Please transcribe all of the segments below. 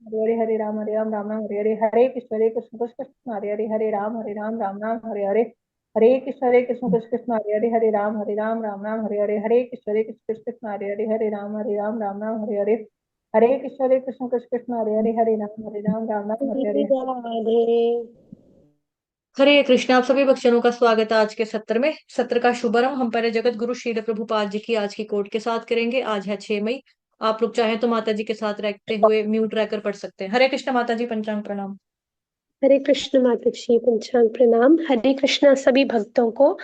हरे हरे राम राम हरे हरे कृष्ण हरे राम राम हरे कृष्ण कृष्ण हरे राम हरे कृष्ण हरे राम हरे कृष्ण कृष्ण हरे राम राधे राधे। हरे कृष्ण। आप सभी भक्तजनों का स्वागत है आज के सत्र में। सत्र का शुभारंभ हम पहले जगत गुरु श्री प्रभुपाद जी की आज की कोट के साथ करेंगे। आज है 6 मई। आप लोग चाहें तो माता जी के साथ रहते हुए म्यूट रहकर पढ़ सकते हैं। हरे कृष्ण माता जी, पंचांग प्रणाम। हरे कृष्ण माता जी, पंचांग प्रणाम। हरे कृष्ण सभी भक्तों को,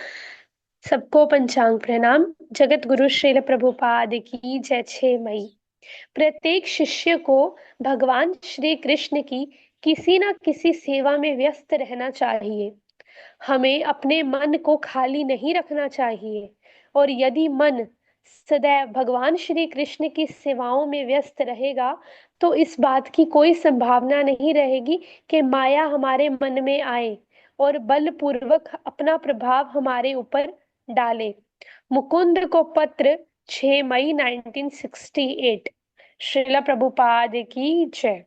सबको पंचांग प्रणाम। जगत गुरु श्रील प्रभुपाद की जय। 6 मई। प्रत्येक शिष्य को भगवान श्री कृष्ण की किसी न किसी सेवा में व्यस्त रहना चाहिए। हमें अपने मन को खाली नहीं रखना चाहिए, और यदि मन सदैव भगवान श्री कृष्ण की सेवाओं में व्यस्त रहेगा तो इस बात की कोई संभावना नहीं रहेगी कि माया हमारे मन में आए और बलपूर्वक अपना प्रभाव हमारे ऊपर डाले। मुकुंद को पत्र, 6 मई 1968। श्रीला प्रभुपाद की जय।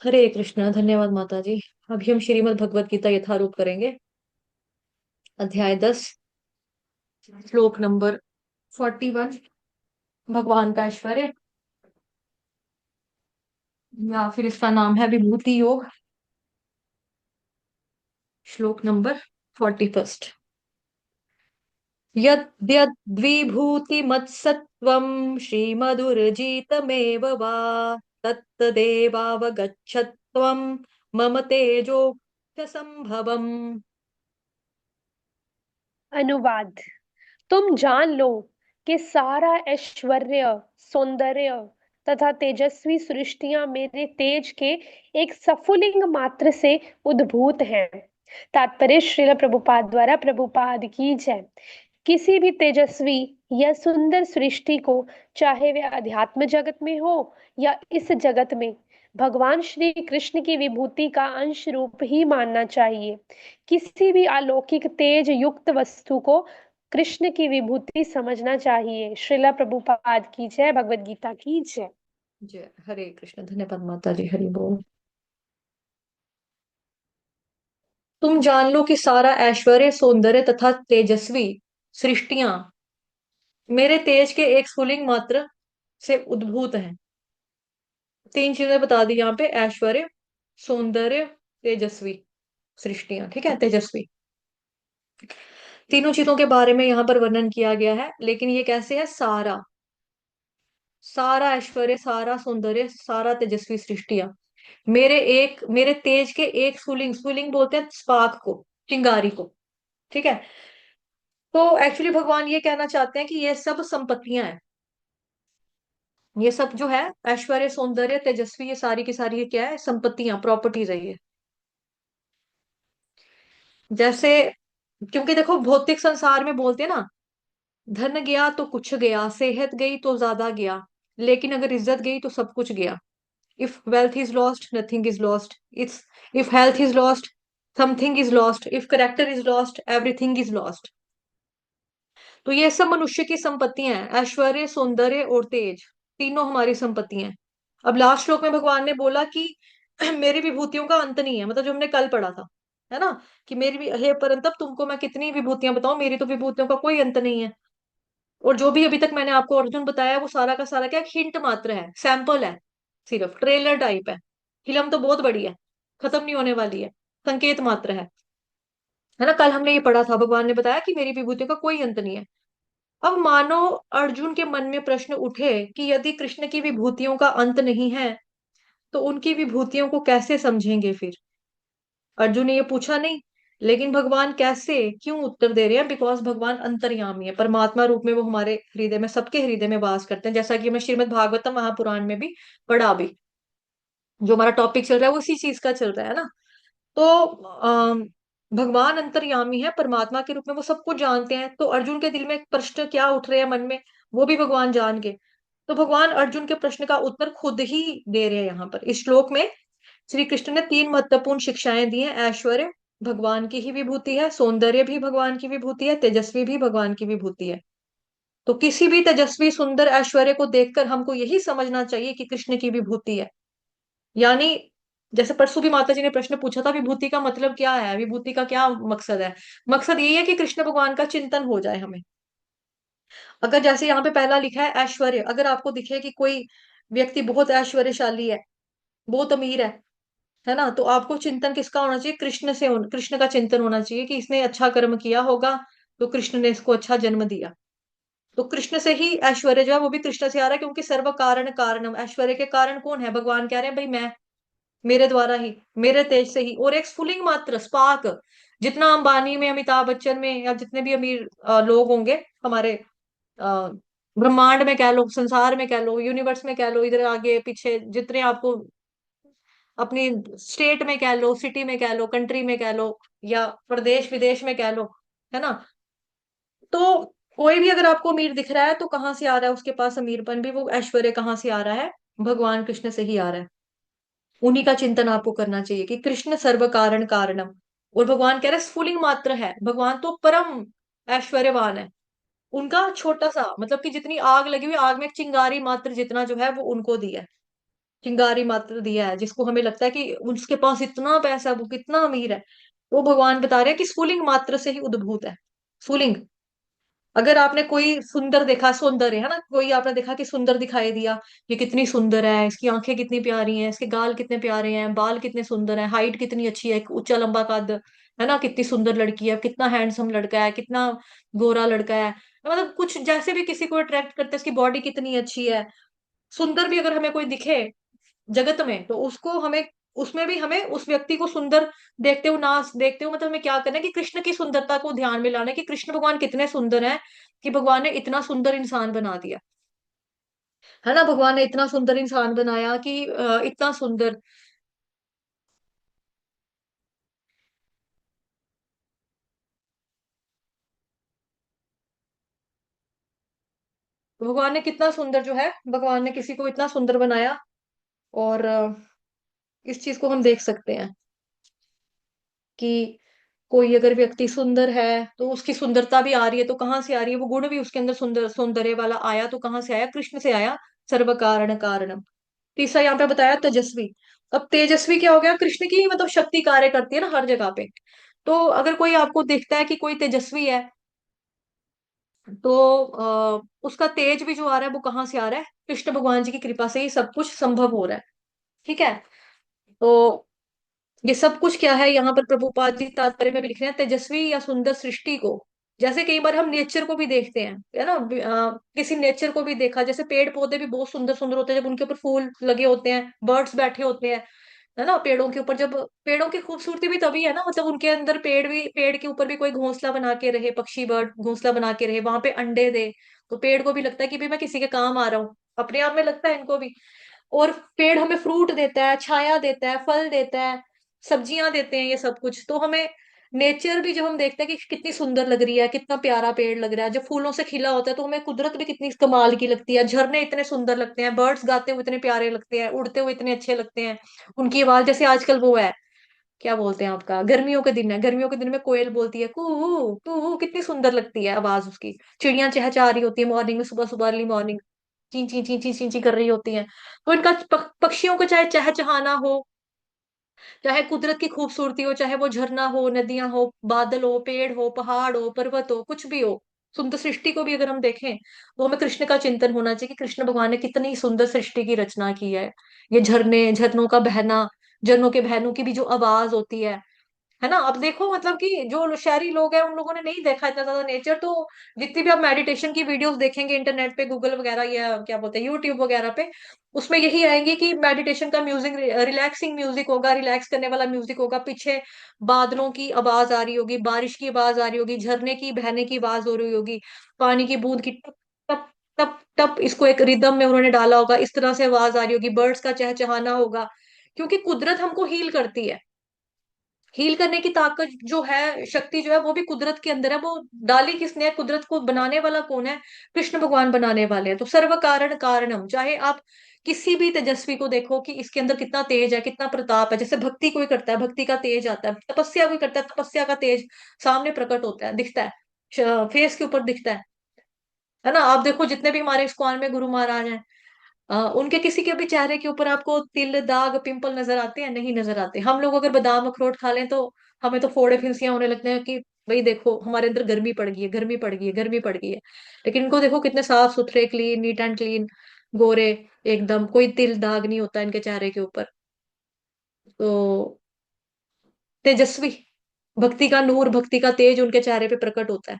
हरे कृष्ण। धन्यवाद माता जी। अभी हम श्रीमद् भगवत गीता यथारूप करेंगे। अध्याय 10, श्लोक नंबर 41। भगवान का ऐश्वर्य, या फिर इसका नाम है विभूति योग। श्लोक नंबर 41। यद्यद्विभूतिमत्सत्त्वं श्रीमधुरजितमेव वा तत्तदेवावगच्छत्वं मम तेजोक्त्यसम्भवम्। अनुवाद। तुम जान लो कि सारा ऐश्वर्य, सौंदर्य तथा तेजस्वी सृष्टियां मेरे तेज के एक सफुलिंग मात्र से उद्भूत हैं। तात्पर्य श्रील प्रभुपाद द्वारा। प्रभुपाद की जय। किसी भी तेजस्वी या सुंदर सृष्टि को, चाहे वे अध्यात्म जगत में हो या इस जगत में, भगवान श्री कृष्ण की विभूति का अंश रूप ही मानना चाहिए। किसी भी अलौकिक तेज युक्त वस्तु को कृष्ण की विभूति समझना चाहिए। श्रीला प्रभुपाद की जय। भगवद गीता की जय। जय हरे कृष्ण। धन्यवाद माता जी। हरि बोल। तुम जान लो कि सारा ऐश्वर्य, सौंदर्य तथा तेजस्वी सृष्टियां मेरे तेज के एक स्फुलिंग मात्र से उद्भूत हैं। 3 चीजें बता दी यहाँ पे: ऐश्वर्य, सौंदर्य, तेजस्वी सृष्टियां। ठीक है, तेजस्वी। तीनों चीजों के बारे में यहाँ पर वर्णन किया गया है, लेकिन ये कैसे है? सारा, सारा ऐश्वर्य, सारा सौंदर्य, सारा तेजस्वी सृष्टियां मेरे तेज के एक स्फुलिंग, स्फुलिंग बोलते हैं स्पार्क को, चिंगारी को। ठीक है। तो एक्चुअली भगवान ये कहना चाहते हैं कि ये सब संपत्तियां हैं। ये सब जो है, ऐश्वर्य, सौंदर्य, तेजस्वी, ये सारी की सारी ये क्या है? संपत्तियां, प्रॉपर्टीज है ये। जैसे, क्योंकि देखो भौतिक संसार में बोलते हैं ना, धन गया तो कुछ गया, सेहत गई तो ज्यादा गया, लेकिन अगर इज्जत गई तो सब कुछ गया। If wealth is lost, nothing is lost. It's if health is lost, something is lost. If character is lost, everything is lost. तो ये सब मनुष्य की संपत्तियां हैं, ऐश्वर्य, सौंदर्य और तेज, तीनों हमारी संपत्तियां हैं। अब लास्ट श्लोक में भगवान ने बोला कि मेरी विभूतियों का अंत नहीं है, मतलब जो हमने कल पढ़ा था, है ना, कि मेरी भी हे परंतप, तुमको मैं कितनी विभूतियां बताऊं, मेरी तो विभूतियों का कोई अंत नहीं है। और जो भी अभी तक मैंने आपको अर्जुन बताया, वो सारा का सारा क्या, हिंट मात्र है, सैंपल है, सिर्फ ट्रेलर टाइप है। फिल्म तो बहुत बड़ी है, खत्म नहीं होने वाली है, संकेत मात्र है ना। कल हमने ये पढ़ा था, भगवान ने बताया कि मेरी विभूतियों का कोई अंत नहीं है। अब मानो अर्जुन के मन में प्रश्न उठे कि यदि कृष्ण की विभूतियों का अंत नहीं है, तो उनकी विभूतियों को कैसे समझेंगे फिर? अर्जुन ने ये पूछा नहीं, लेकिन भगवान कैसे, क्यों उत्तर दे रहे हैं? बिकॉज भगवान अंतर्यामी है, परमात्मा रूप में वो हमारे हृदय में, सबके हृदय में वास करते हैं, जैसा कि हमें श्रीमद् भागवतम महापुराण में भी पढ़ा। अभी जो हमारा टॉपिक चल रहा है वो उसी चीज का चल रहा है ना। तो भगवान अंतर्यामी है, परमात्मा के रूप में वो सब कुछ जानते हैं। तो अर्जुन के दिल में एक प्रश्न क्या उठ रहे हैं मन में, वो भी भगवान जान के, तो भगवान अर्जुन के प्रश्न का उत्तर खुद ही दे रहे हैं यहाँ पर इस श्लोक में। श्री कृष्ण ने 3 महत्वपूर्ण शिक्षाएं दी हैं। ऐश्वर्य भगवान की ही विभूति है, सौंदर्य भी भगवान की विभूति है, तेजस्वी भी भगवान की विभूति है। तो किसी भी तेजस्वी सुंदर ऐश्वर्य को देखकर हमको यही समझना चाहिए कि कृष्ण की विभूति है। यानी जैसे परसों भी माता जी ने प्रश्न पूछा था, विभूति का मतलब क्या है, विभूति का क्या मकसद है। मकसद यही है कि कृष्ण भगवान का चिंतन हो जाए हमें। अगर जैसे यहाँ पे पहला लिखा है ऐश्वर्य, अगर आपको दिखे कि कोई व्यक्ति बहुत ऐश्वर्यशाली है, बहुत अमीर है ना, तो आपको चिंतन किसका होना चाहिए, कृष्ण से कृष्ण का चिंतन होना चाहिए कि इसने अच्छा कर्म किया होगा, तो कृष्ण ने इसको अच्छा जन्म दिया। तो कृष्ण से ही ऐश्वर्य जो है वो भी कृष्ण से आ रहा है, क्योंकि सर्व कारण कारणम, ऐश्वर्य के कारण कौन है, भगवान कह रहे हैं भाई मैं, मेरे द्वारा ही, मेरे तेज से ही। और एक स्फुलिंग मात्र स्पार्क, जितना अंबानी में, अमिताभ बच्चन में, या जितने भी अमीर लोग होंगे हमारे अ, ब्रह्मांड में कह लो, संसार में कह लो, यूनिवर्स में कह लो, इधर आगे पीछे जितने आपको अपनी स्टेट में कह लो, सिटी में कह लो, कंट्री में कह लो, या प्रदेश विदेश में कह लो, है ना, तो कोई भी अगर आपको अमीर दिख रहा है तो कहाँ से आ रहा है उसके पास अमीरपन भी, वो ऐश्वर्य कहाँ से आ रहा है, भगवान कृष्ण से ही आ रहा है। उन्हीं का चिंतन आपको करना चाहिए कि कृष्ण सर्व कारण कारणम। और भगवान कह रहे हैं स्फुलिंग मात्र है, भगवान तो परम ऐश्वर्यवान है। उनका छोटा सा मतलब कि जितनी आग लगी हुई, आग में एक चिंगारी मात्र जितना जो है वो उनको दिया है, चिंगारी मात्र दिया है, जिसको हमें लगता है कि उसके पास इतना पैसा है, वो कितना अमीर है। वो भगवान बता रहे हैं कि स्फुलिंग मात्र से ही उद्भूत है। स्फुलिंग, अगर आपने कोई सुंदर देखा, सौंदर्य है ना, कोई आपने देखा कि सुंदर दिखाई दिया, ये कितनी सुंदर है, इसकी आंखें कितनी प्यारी हैं, इसके गाल कितने प्यारे हैं, बाल कितने सुंदर हैं, हाइट कितनी अच्छी है, ऊंचा लंबा कद, है ना, कितनी सुंदर लड़की है, कितना हैंडसम लड़का है, कितना गोरा लड़का है, मतलब कुछ जैसे भी किसी को अट्रैक्ट करते हैं, इसकी बॉडी कितनी अच्छी है। सुंदर भी अगर हमें कोई दिखे जगत में, तो उसको हमें, उसमें भी हमें उस व्यक्ति को सुंदर देखते हो, ना देखते हो, मतलब हमें क्या करना है कि कृष्ण की सुंदरता को ध्यान में लाना है कि कृष्ण भगवान कितने सुंदर हैं, कि भगवान ने इतना सुंदर इंसान बना दिया, है ना, भगवान ने इतना सुंदर इंसान बनाया कि इतना सुंदर। भगवान ने कितना सुंदर जो है, भगवान ने किसी को इतना सुंदर बनाया। और इस चीज को हम देख सकते हैं कि कोई अगर व्यक्ति सुंदर है तो उसकी सुंदरता भी आ रही है, तो कहाँ से आ रही है, वो गुण भी उसके अंदर सुंदर सौंदर्य वाला आया, तो कहाँ से आया, कृष्ण से आया, सर्व कारण कारणम। तीसरा यहाँ पे बताया तेजस्वी। अब तेजस्वी क्या हो गया, कृष्ण की मतलब शक्ति कार्य करती है ना हर जगह पे। तो अगर कोई आपको दिखता है कि कोई तेजस्वी है, तो उसका तेज भी जो आ रहा है वो कहाँ से आ रहा है, कृष्ण भगवान जी की कृपा से ही सब कुछ संभव हो रहा है। ठीक है, तो ये सब कुछ क्या है, यहाँ पर प्रभुपाद जी तात्पर्य में भी लिख रहे हैं, तेजस्वी या सुंदर सृष्टि को। जैसे कई बार हम नेचर को भी देखते हैं, है ना, किसी नेचर को भी देखा, जैसे पेड़ पौधे भी बहुत सुंदर सुंदर होते हैं जब उनके ऊपर फूल लगे होते हैं, बर्ड्स बैठे होते हैं, है ना, पेड़ों के ऊपर। जब पेड़ों की खूबसूरती भी तभी है ना, मतलब उनके अंदर पेड़ भी, पेड़ के ऊपर भी कोई घोंसला बना के रहे, पक्षी बर्ड घोंसला बना के रहे, वहां पे अंडे दे, तो पेड़ को भी लगता है कि भाई मैं किसी के काम आ रहा हूँ, अपने आप में लगता है इनको भी। और पेड़ हमें फ्रूट देता है, छाया देता है, फल देता है, सब्जियां देते हैं, ये सब कुछ। तो हमें नेचर भी जब हम देखते हैं कि कितनी सुंदर लग रही है, कितना प्यारा पेड़ लग रहा है, जब फूलों से खिला होता है, तो हमें कुदरत भी कितनी कमाल की लगती है, झरने इतने सुंदर लगते हैं, बर्ड्स गाते हुए इतने प्यारे लगते हैं, उड़ते हुए इतने अच्छे लगते हैं, उनकी आवाज, जैसे आजकल वो है, क्या बोलते हैं आपका, गर्मियों के दिन है, गर्मियों के दिन में कोयल बोलती है कू कू, कितनी सुंदर लगती है आवाज उसकी। चिड़ियां चहचहा रही होती है मॉर्निंग में, सुबह सुबह अर्ली मॉर्निंग, ची ची ची ची ची ची कर रही होती हैं। तो इनका पक्षियों को चाहे चहचहाना हो, चाहे कुदरत की खूबसूरती हो, चाहे वो झरना हो, नदियां हो, बादल हो, पेड़ हो, पहाड़ हो, पर्वत हो, कुछ भी हो, सुंदर सृष्टि को भी अगर हम देखें, तो हमें कृष्ण का चिंतन होना चाहिए कि कृष्ण भगवान ने कितनी सुंदर सृष्टि की रचना की है। ये झरने, झरनों का बहना, झरनों के बहनों की भी जो आवाज होती है ना। अब देखो मतलब कि जो शहरी लोग हैं उन लोगों ने नहीं देखा इतना ज्यादा नेचर, तो जितनी भी आप मेडिटेशन की वीडियोस देखेंगे इंटरनेट पे, गूगल वगैरह या क्या बोलते हैं यूट्यूब वगैरह पे, उसमें यही आएंगे कि मेडिटेशन का म्यूजिक, रिलैक्सिंग म्यूजिक होगा, रिलैक्स करने वाला म्यूजिक होगा, पीछे बादलों की आवाज आ रही होगी, बारिश की आवाज आ रही होगी, झरने की बहने की आवाज हो रही होगी, पानी की बूंद की टप टप टप टप, इसको एक रिदम में उन्होंने डाला होगा, इस तरह से आवाज आ रही होगी, बर्ड्स का चहचहाना होगा। क्योंकि कुदरत हमको हील करती है, हील करने की ताकत जो है, शक्ति जो है, वो भी कुदरत के अंदर है। वो डाली किसने है, कुदरत को बनाने वाला कौन है, कृष्ण भगवान बनाने वाले हैं। तो सर्व कारण कारणम, चाहे आप किसी भी तेजस्वी को देखो कि इसके अंदर कितना तेज है, कितना प्रताप है, जैसे भक्ति कोई करता है, भक्ति का तेज आता है, तपस्या कोई करता है, तपस्या का तेज सामने प्रकट होता है, दिखता है, फेस के ऊपर दिखता है। है ना। आप देखो जितने भी हमारे इस्कॉन में गुरु महाराज हैं, उनके किसी के भी चेहरे के ऊपर आपको तिल दाग पिंपल नजर आते हैं? नहीं नजर आते। हम लोग अगर बादाम अखरोट खा लें तो हमें तो फोड़े फिंसियां होने लगते हैं कि भाई देखो हमारे अंदर गर्मी पड़ गई है, गर्मी पड़ गई है, गर्मी पड़ गई है। लेकिन इनको देखो कितने साफ सुथरे, क्लीन, नीट एंड क्लीन, गोरे, एकदम कोई तिल दाग नहीं होता इनके चेहरे के ऊपर। तो तेजस्वी, भक्ति का नूर, भक्ति का तेज उनके चेहरे पे प्रकट होता है।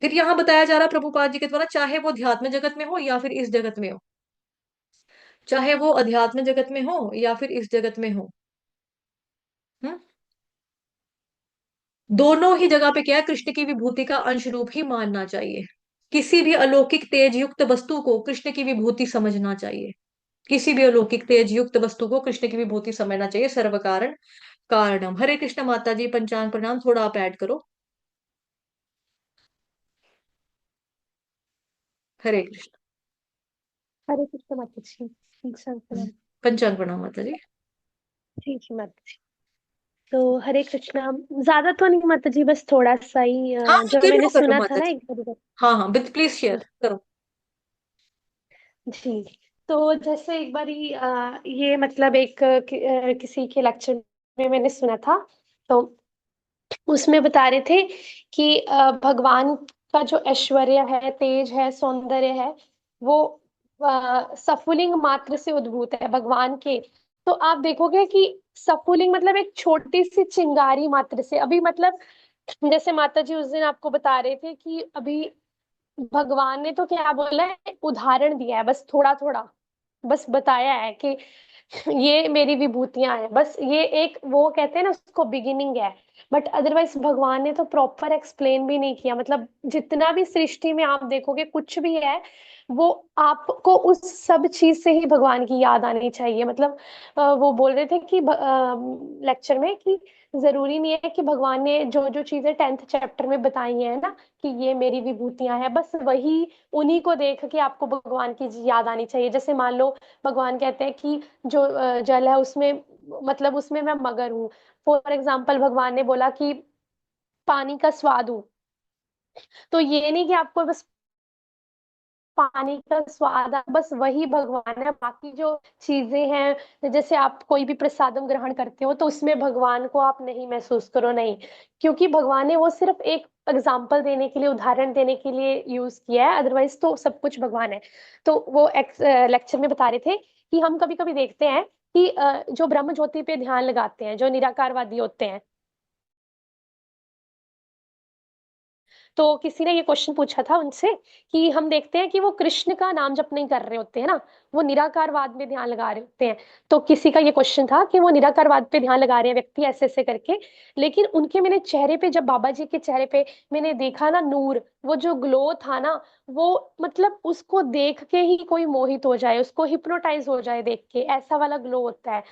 फिर यहाँ बताया जा रहा है प्रभुपाद जी के द्वारा, चाहे वो अध्यात्म जगत में हो या फिर इस जगत में हो, चाहे वो अध्यात्म जगत में हो या फिर इस जगत में हो, हम्म, दोनों ही जगह पे क्या है, कृष्ण की विभूति का अंश रूप ही मानना चाहिए। किसी भी अलौकिक तेज युक्त वस्तु को कृष्ण की विभूति समझना चाहिए। किसी भी अलौकिक तेज युक्त वस्तु को कृष्ण की विभूति समझना चाहिए। सर्व कारण कारणम। हरे कृष्ण माता जी, पंचांग प्रणाम। थोड़ा आप ऐड करो। हरे कृष्ण। हरे कृष्ण माता जी। प्रणाम। पंचांग प्रणाम माता जी। जी जी माता जी। तो हरे कृष्णा, ज्यादा तो नहीं माता जी, बस थोड़ा सा ही हाँ जो मैंने कर लो सुना था माता ना जी। एक बार हाँ हाँ, विद प्लीज शेयर करो। जी। तो जैसे एक बार ही ये मतलब एक किसी के लेक्चर में मैंने सुना था। तो उसमें बता रहे थे कि भगवान का जो ऐश्वर्य है, तेज है, सौंदर्य है, वो सफुलिंग मात्र से उद्भूत है भगवान के। तो आप देखोगे कि सफुलिंग मतलब एक छोटी सी चिंगारी मात्र से, अभी मतलब जैसे माता जी उस दिन आपको बता रहे थे कि अभी भगवान ने तो क्या बोला है, उदाहरण दिया है बस, थोड़ा थोड़ा बस बताया है कि ये मेरी विभूतियां हैं, बस ये एक वो कहते हैं ना उसको बिगिनिंग है। बट अदरवाइज भगवान ने तो प्रॉपर एक्सप्लेन भी नहीं किया। मतलब जितना भी सृष्टि में आप देखोगे कुछ भी है, वो आपको उस सब चीज से ही भगवान की याद आनी चाहिए। मतलब वो बोल रहे थे कि लेक्चर में कि जरूरी नहीं है कि भगवान ने जो जो चीजें 10th चैप्टर में बताई हैं ना, कि ये मेरी विभूतियां हैं, बस वही उन्हीं को देख के आपको भगवान की याद आनी चाहिए। जैसे मान लो भगवान कहते हैं कि जो जल है उसमें, मतलब उसमें मैं मगर हूँ। फॉर एग्जाम्पल भगवान ने बोला कि पानी का स्वाद हूँ। तो ये नहीं कि आपको बस पानी का स्वाद बस वही भगवान है, बाकी जो चीजें हैं, जैसे आप कोई भी प्रसादम ग्रहण करते हो तो उसमें भगवान को आप नहीं महसूस करो, नहीं। क्योंकि भगवान ने वो सिर्फ एक एग्जाम्पल देने के लिए, उदाहरण देने के लिए यूज किया है, अदरवाइज तो सब कुछ भगवान है। तो वो लेक्चर में बता रहे थे कि हम कभी कभी देखते हैं कि जो ब्रह्म ज्योति पे ध्यान लगाते हैं, जो निराकारवादी होते हैं, तो किसी ने ये क्वेश्चन पूछा था उनसे कि हम देखते हैं कि वो कृष्ण का नाम जप नहीं कर रहे होते हैं ना, वो निराकारवाद में ध्यान लगा रहे होते हैं। तो किसी का ये क्वेश्चन था कि वो निराकारवाद पे ध्यान लगा रहे हैं व्यक्ति ऐसे ऐसे करके, लेकिन उनके मैंने चेहरे पे, जब बाबा जी के चेहरे पे मैंने देखा ना नूर, वो जो ग्लो था ना, वो मतलब उसको देख के ही कोई मोहित हो जाए, उसको हिप्नोटाइज हो जाए देख के, ऐसा वाला ग्लो होता है।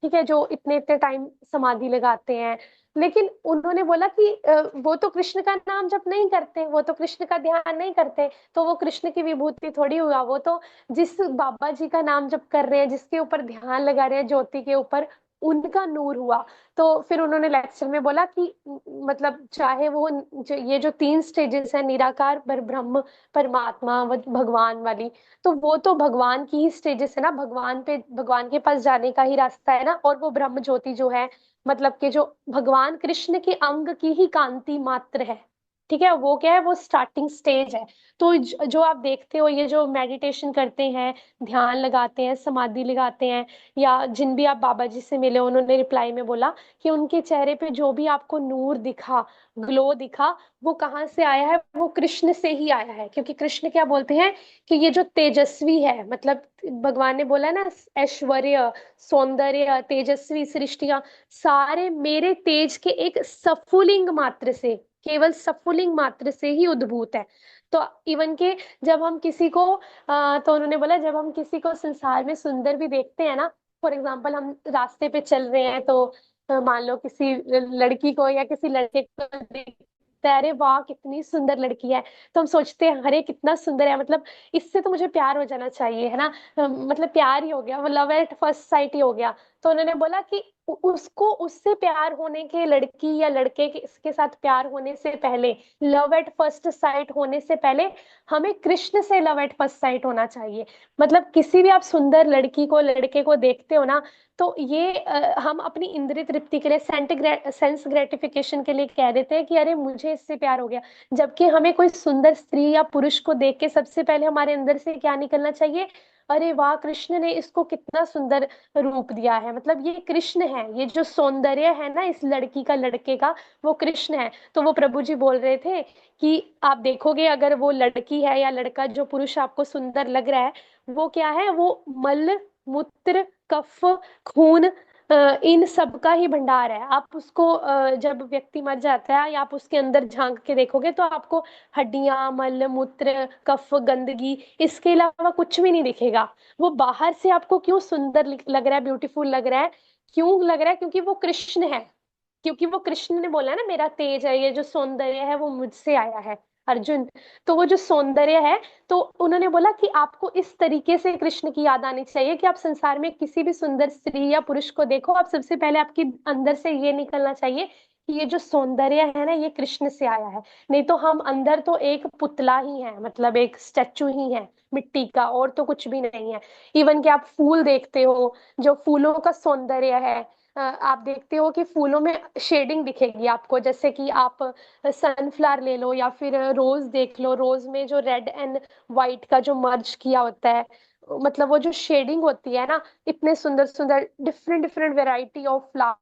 ठीक है, जो इतने इतने टाइम समाधि लगाते हैं। लेकिन उन्होंने बोला कि वो तो कृष्ण का नाम जप नहीं करते, वो तो कृष्ण का ध्यान नहीं करते, तो वो कृष्ण की विभूति थोड़ी हुआ। वो तो जिस बाबा जी का नाम जप कर रहे हैं, जिसके ऊपर ध्यान लगा रहे हैं ज्योति के ऊपर, उनका नूर हुआ। तो फिर उन्होंने लेक्चर में बोला कि मतलब चाहे वो ये जो 3 स्टेजेस है, निराकार, पर ब्रह्म, परमात्मा, भगवान वाली, तो वो तो भगवान की ही स्टेजेस है ना, भगवान पे, भगवान के पास जाने का ही रास्ता है ना। और वो ब्रह्म ज्योति जो है, मतलब कि जो भगवान कृष्ण के अंग की ही कांति मात्र है। ठीक है, वो क्या है, वो स्टार्टिंग स्टेज है। तो जो आप देखते हो, ये जो मेडिटेशन करते हैं, ध्यान लगाते हैं, समाधि लगाते हैं, या जिन भी आप बाबा जी से मिले, उन्होंने रिप्लाई में बोला कि उनके चेहरे पे जो भी आपको नूर दिखा, ग्लो दिखा, वो कहाँ से आया है, वो कृष्ण से ही आया है। क्योंकि कृष्ण क्या बोलते हैं कि ये जो तेजस्वी है, मतलब भगवान ने बोला ना, ऐश्वर्य, सौंदर्य, तेजस्वी सृष्टियां सारे मेरे तेज के एक सफुलिंग मात्र से, केवल सफुलिंग मात्र से ही उद्भूत है। तो इवन के जब हम किसी को तो उन्होंने बोला, जब हम किसी को संसार में सुंदर भी देखते हैं ना, फॉर एग्जाम्पल हम रास्ते पे चल रहे हैं, तो मान लो किसी लड़की को या किसी लड़के को देखते हैं, अरे वाह कितनी सुंदर लड़की है, तो हम सोचते हैं अरे कितना सुंदर है, मतलब इससे तो मुझे प्यार हो जाना चाहिए, है ना। मतलब प्यार ही हो गया, वो लव एट फर्स्ट साइट ही हो गया। तो उन्होंने बोला कि उसको उससे प्यार होने के, लड़की या लड़के के इसके साथ प्यार होने से पहले, लव एट फर्स्ट साइट होने से पहले हमें कृष्ण से लव एट फर्स्ट साइट होना चाहिए। मतलब किसी भी आप सुंदर लड़की को, लड़के को देखते हो ना, तो ये हम अपनी इंद्रिय तृप्ति के लिए, सेंस ग्रेटिफिकेशन के लिए कह देते हैं कि अरे मुझे इससे प्यार हो गया। जबकि हमें कोई सुंदर स्त्री या पुरुष को देख के सबसे पहले हमारे अंदर से क्या निकलना चाहिए? अरे वाह, कृष्ण ने इसको कितना सुंदर रूप दिया है, मतलब ये कृष्ण है, ये जो सौंदर्य है ना इस लड़की का, लड़के का, वो कृष्ण है। तो वो प्रभु जी बोल रहे थे कि आप देखोगे अगर वो लड़की है या लड़का, जो पुरुष आपको सुंदर लग रहा है, वो क्या है? वो मल, मूत्र, कफ, खून, इन सब का ही भंडार है। आप उसको जब व्यक्ति मर जाता है या आप उसके अंदर झांक के देखोगे तो आपको हड्डियां, मल, मूत्र, कफ, गंदगी, इसके अलावा कुछ भी नहीं दिखेगा। वो बाहर से आपको क्यों सुंदर लग रहा है, ब्यूटीफुल लग रहा है? क्यों लग रहा है? क्योंकि वो कृष्ण है। क्योंकि वो कृष्ण ने बोला ना, मेरा तेज है, ये जो सौंदर्य है वो मुझसे आया है अर्जुन। तो वो जो सौंदर्य है, तो उन्होंने बोला कि आपको इस तरीके से कृष्ण की याद आनी चाहिए कि आप संसार में किसी भी सुंदर स्त्री या पुरुष को देखो, आप सबसे पहले आपके अंदर से ये निकलना चाहिए कि ये जो सौंदर्य है ना, ये कृष्ण से आया है। नहीं तो हम अंदर तो एक पुतला ही है, मतलब एक स्टैचू ही है मिट्टी का, और तो कुछ भी नहीं है। इवन कि आप फूल देखते हो, जो फूलों का सौंदर्य है, आप देखते हो कि फूलों में शेडिंग दिखेगी आपको। जैसे कि आप सनफ्लावर ले लो या फिर रोज देख लो, रोज में जो रेड एंड व्हाइट का जो मर्ज किया होता है, मतलब वो जो शेडिंग होती है ना, इतने सुंदर सुंदर different different variety of flower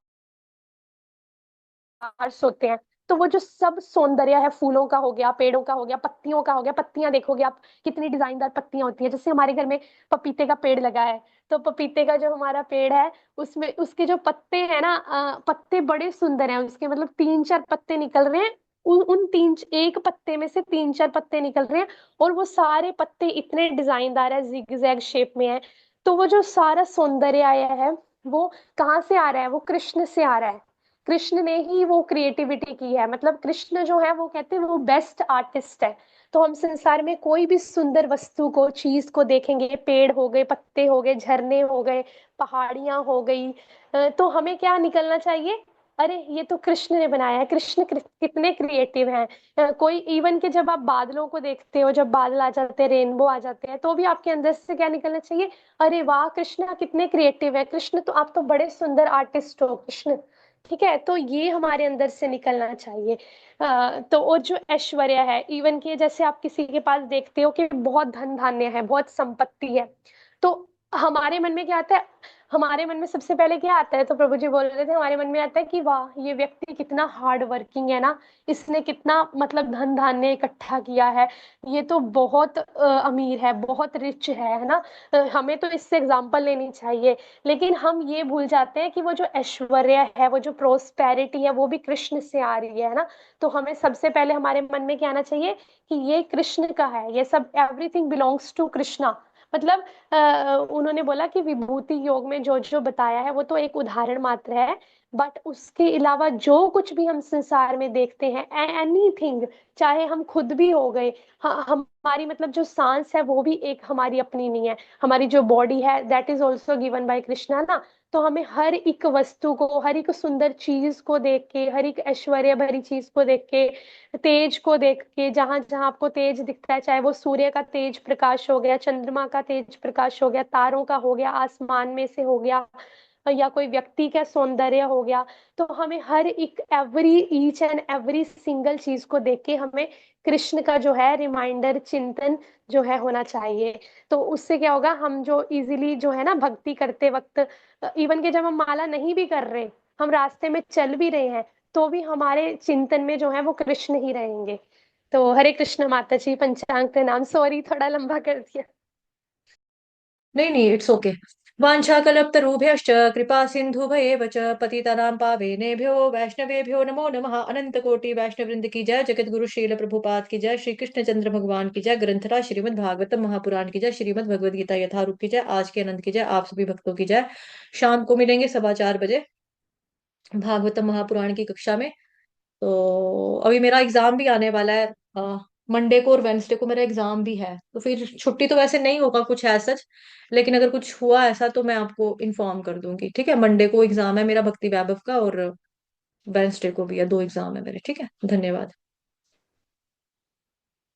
flowers होते हैं। तो वो जो सब सौंदर्य है, फूलों का हो गया, पेड़ों का हो गया, पत्तियों का हो गया, पत्तियां देखोगे आप कितनी डिजाइनदार पत्तियां होती है। जैसे हमारे घर में पपीते का पेड़ लगा है, तो पपीते का जो हमारा पेड़ है, उसमें उसके जो पत्ते हैं ना, पत्ते बड़े सुंदर हैं उसके, मतलब तीन चार पत्ते निकल रहे हैं। उन तीन, एक पत्ते में से तीन चार पत्ते निकल रहे हैं, और वो सारे पत्ते इतने डिजाइनदार है, जिग जैग शेप में है। तो वो जो सारा सौंदर्य आया है, वो कहाँ से आ रहा है? वो कृष्ण से आ रहा है। कृष्ण ने ही वो क्रिएटिविटी की है। मतलब कृष्ण जो है, वो कहते हैं वो बेस्ट आर्टिस्ट है। तो हम संसार में कोई भी सुंदर वस्तु को, चीज को देखेंगे, पेड़ हो गए, पत्ते हो गए, झरने हो गए, पहाड़ियां हो गई, तो हमें क्या निकलना चाहिए? अरे ये तो कृष्ण ने बनाया है, कृष्ण कितने क्रिएटिव हैं। कोई इवन के जब आप बादलों को देखते हो, जब बादल आ जाते हैं, रेनबो आ जाते हैं, तो भी आपके अंदर से क्या निकलना चाहिए? अरे वाह, कृष्ण कितने क्रिएटिव है, कृष्ण तो, आप तो बड़े सुंदर आर्टिस्ट हो कृष्ण। ठीक है, तो ये हमारे अंदर से निकलना चाहिए। तो और जो ऐश्वर्य है, इवन कि जैसे आप किसी के पास देखते हो कि बहुत धन धान्य है, बहुत संपत्ति है, तो हमारे मन में क्या आता है? हमारे मन में सबसे पहले क्या आता है? तो प्रभु जी बोल रहे थे, हमारे मन में आता है कि वाह, ये व्यक्ति कितना हार्ड वर्किंग है ना, इसने कितना मतलब धन धान्य इकट्ठा किया है, ये तो बहुत अमीर है, बहुत रिच है ना। हमें तो इससे एग्जाम्पल लेनी चाहिए। लेकिन हम ये भूल जाते हैं कि वो जो ऐश्वर्य है, वो जो प्रोस्पेरिटी है, वो भी कृष्ण से आ रही है ना। तो हमें सबसे पहले हमारे मन में क्या आना चाहिए कि ये कृष्ण का है, ये सब एवरीथिंग बिलोंग्स टू कृष्णा। मतलब उन्होंने बोला कि विभूति योग में जो जो बताया है वो तो एक उदाहरण मात्र है, बट उसके अलावा जो कुछ भी हम संसार में देखते हैं, एनीथिंग, चाहे हम खुद भी हो गए, हमारी मतलब जो सांस है वो भी एक हमारी अपनी नहीं है, हमारी जो बॉडी है that is also given by Krishna ना। तो हमें हर एक वस्तु को, हर एक सुंदर चीज को देख के, हर एक ऐश्वर्य भरी चीज को देख के, तेज को देख के, जहां जहां आपको तेज दिखता है, चाहे वो सूर्य का तेज प्रकाश हो गया, चंद्रमा का तेज प्रकाश हो गया, तारों का हो गया, आसमान में से हो गया, या कोई व्यक्ति का सौंदर्य हो गया, तो हमें हर एक, every each and every single चीज को देख के हमें कृष्ण का जो है रिमाइंडर, चिंतन जो है होना चाहिए। तो उससे क्या होगा, हम जो इजीली जो है ना भक्ति करते वक्त, इवन के जब हम माला नहीं भी कर रहे, हम रास्ते में चल भी रहे हैं, तो भी हमारे चिंतन में जो है वो कृष्ण ही रहेंगे। तो हरे कृष्ण माता जी, पंचांग प्रणाम। सॉरी, थोड़ा लंबा कर दिया। नहीं नहीं, इट्स ओके। वाञ्छाकल्पतरुभ्यश्च कृपा सिन्धुभयेव च पतितानां पावनेभ्यो वैष्णवेभ्यो नमो नमः। अनंत कोटि वैष्णव वृंद की जय। जगत गुरु श्रील प्रभुपाद की जय। श्री कृष्ण चंद्र भगवान की जय। ग्रंथराज श्रीमद् भागवतम महापुराण की जय। श्रीमद् भगवद गीता यथारूप की जय। आज के अनंत की जय। आप सभी भक्तों की जय। शाम को मिलेंगे 4:15 बजे भागवतम महापुराण की कक्षा में। तो अभी मेरा एग्जाम भी आने वाला है, मंडे को और वेंसडे को मेरा एग्जाम भी है, तो फिर छुट्टी तो वैसे नहीं होगा कुछ ऐसा सच, लेकिन अगर कुछ हुआ ऐसा तो मैं आपको इन्फॉर्म कर दूंगी, ठीक है। मंडे को एग्जाम है मेरा भक्ति वैभव का, और वेंसडे को भी है, 2 एग्जाम है मेरे, ठीक है। धन्यवाद।